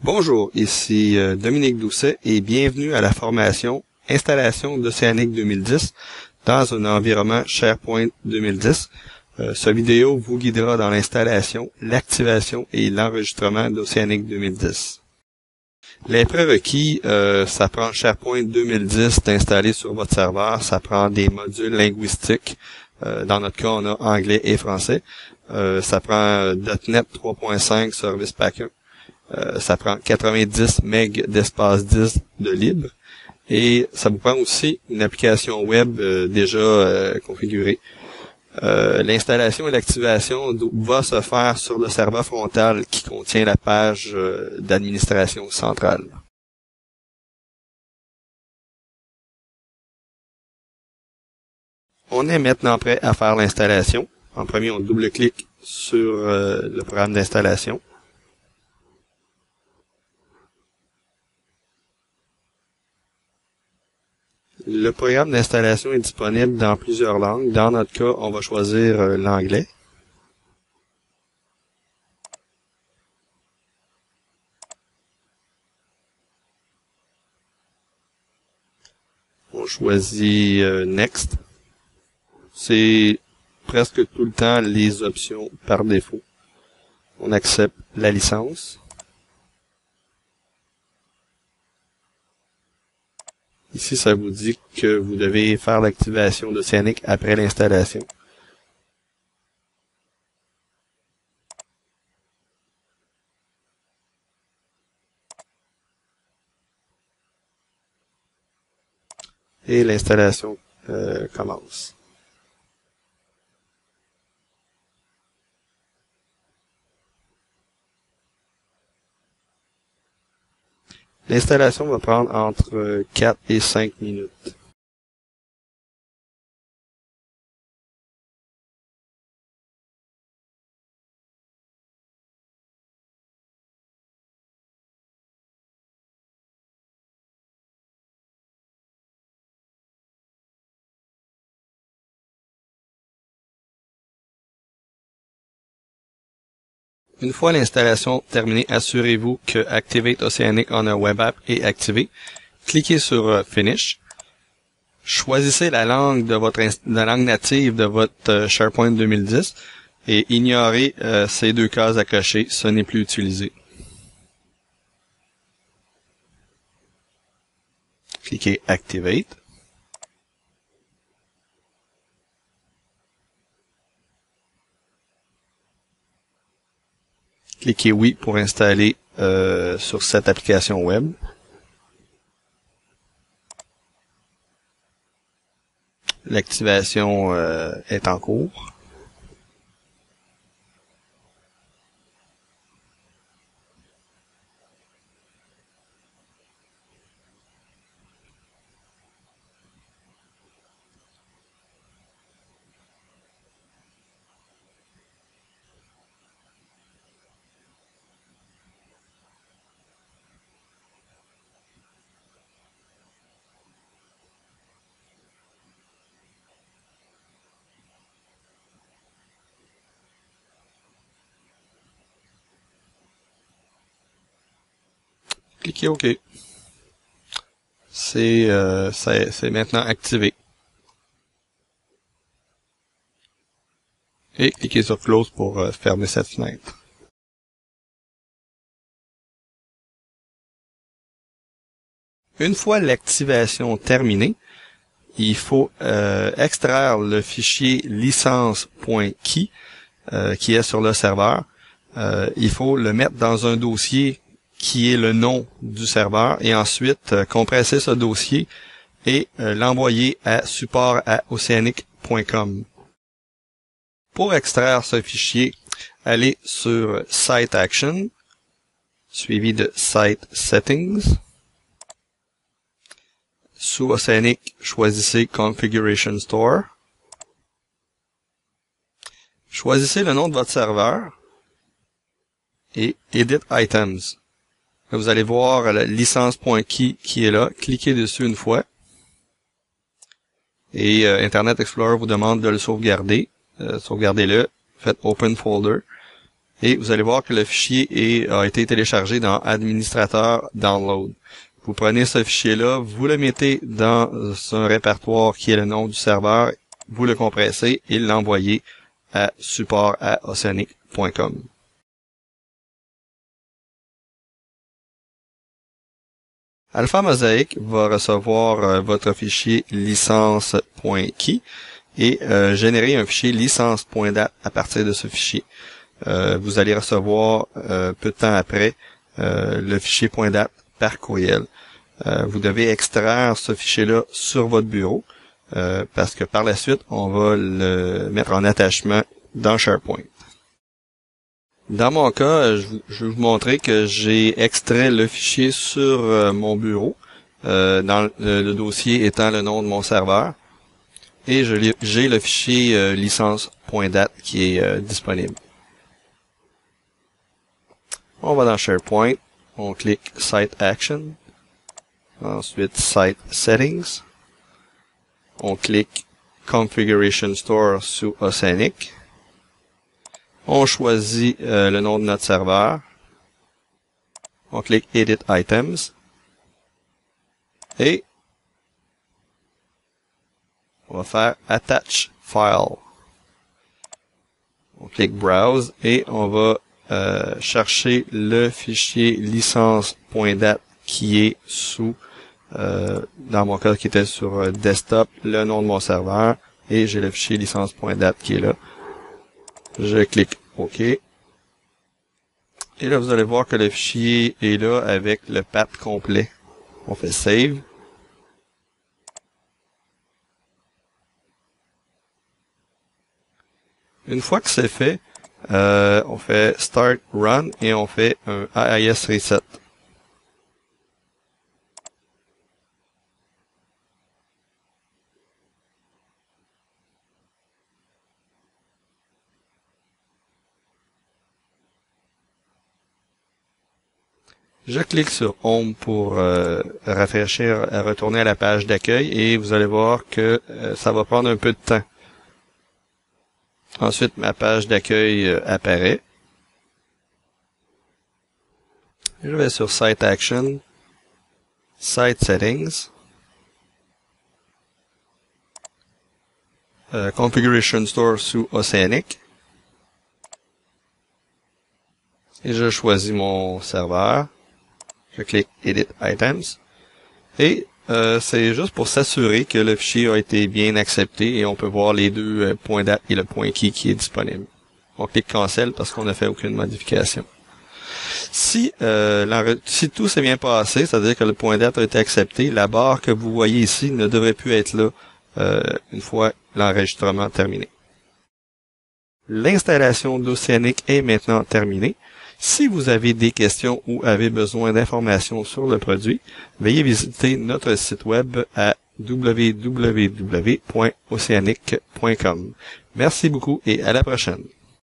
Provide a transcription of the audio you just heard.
Bonjour, ici Dominique Doucet et bienvenue à la formation Installation d'Oceanic 2010 dans un environnement SharePoint 2010. Ce vidéo vous guidera dans l'installation, l'activation et l'enregistrement d'Oceanic 2010. Les prérequis, ça prend SharePoint 2010 d'installer sur votre serveur, ça prend des modules linguistiques. Dans notre cas, on a anglais et français. Ça prend .NET 3.5 Service Pack 1. Ça prend 90 MB d'espace disque de libre. Et ça vous prend aussi une application web déjà configurée. L'installation et l'activation va se faire sur le serveur frontal qui contient la page d'administration centrale. On est maintenant prêt à faire l'installation. En premier, on double-clique sur le programme d'installation. Le programme d'installation est disponible dans plusieurs langues. Dans notre cas, on va choisir l'anglais. On choisit Next. C'est presque tout le temps les options par défaut. On accepte la licence. Ici, ça vous dit que vous devez faire l'activation d'Oceanic après l'installation. Et l'installation commence. L'installation va prendre entre 4 et 5 minutes. Une fois l'installation terminée, assurez-vous que Activate Oceanic on a Web App est activé. Cliquez sur Finish. Choisissez la langue native de votre SharePoint 2010 et ignorez ces deux cases à cocher, ce n'est plus utilisé. Cliquez Activate. Cliquez Oui pour installer sur cette application web. L'activation est en cours. Cliquez OK. C'est maintenant activé. Et cliquez sur Close pour fermer cette fenêtre. Une fois l'activation terminée, il faut extraire le fichier licence.key qui est sur le serveur. Il faut le mettre dans un dossier qui est le nom du serveur et ensuite compresser ce dossier et l'envoyer à support@oceanic.com. Pour extraire ce fichier, allez sur Site Action, suivi de Site Settings. Sous Oceanic, choisissez Configuration Store. Choisissez le nom de votre serveur et Edit Items. Vous allez voir la licence.key qui est là. Cliquez dessus une fois. Et Internet Explorer vous demande de le sauvegarder. Sauvegardez-le. Faites Open Folder. et vous allez voir que le fichier a été téléchargé dans Administrateur Download. Vous prenez ce fichier-là, vous le mettez dans un répertoire qui est le nom du serveur, vous le compressez et l'envoyez à support@oceanic.com. Alpha Mosaic va recevoir votre fichier licence.key et générer un fichier licence.dat à partir de ce fichier. Vous allez recevoir peu de temps après le fichier .dat par courriel. Vous devez extraire ce fichier-là sur votre bureau parce que par la suite, on va le mettre en attachement dans SharePoint. Dans mon cas, je vais vous montrer que j'ai extrait le fichier sur mon bureau, dans le dossier étant le nom de mon serveur, et j'ai le fichier licence.dat qui est disponible. On va dans SharePoint, on clique Site Action, ensuite Site Settings, on clique Configuration Store sous Oceanic. On choisit le nom de notre serveur. On clique Edit Items. Et on va faire Attach File. On clique Browse et on va chercher le fichier licence.dat qui est sous, dans mon cas qui était sur Desktop, le nom de mon serveur. Et j'ai le fichier licence.dat qui est là. Je clique OK. Et là, vous allez voir que le fichier est là avec le path complet. On fait Save. Une fois que c'est fait, on fait Start Run et on fait un AIS Reset. Je clique sur Home pour rafraîchir, retourner à la page d'accueil et vous allez voir que ça va prendre un peu de temps. Ensuite, ma page d'accueil apparaît. Je vais sur Site Action, Site Settings, Configuration Store sous Oceanic. Et je choisis mon serveur. Je clique Edit Items. Et c'est juste pour s'assurer que le fichier a été bien accepté et on peut voir les deux .dat et le .key qui est disponible. On clique Cancel parce qu'on n'a fait aucune modification. Si tout s'est bien passé, c'est-à-dire que le .dat a été accepté, la barre que vous voyez ici ne devrait plus être là une fois l'enregistrement terminé. L'installation d'Oceanic est maintenant terminée. Si vous avez des questions ou avez besoin d'informations sur le produit, veuillez visiter notre site web à www.oceanic.com. Merci beaucoup et à la prochaine.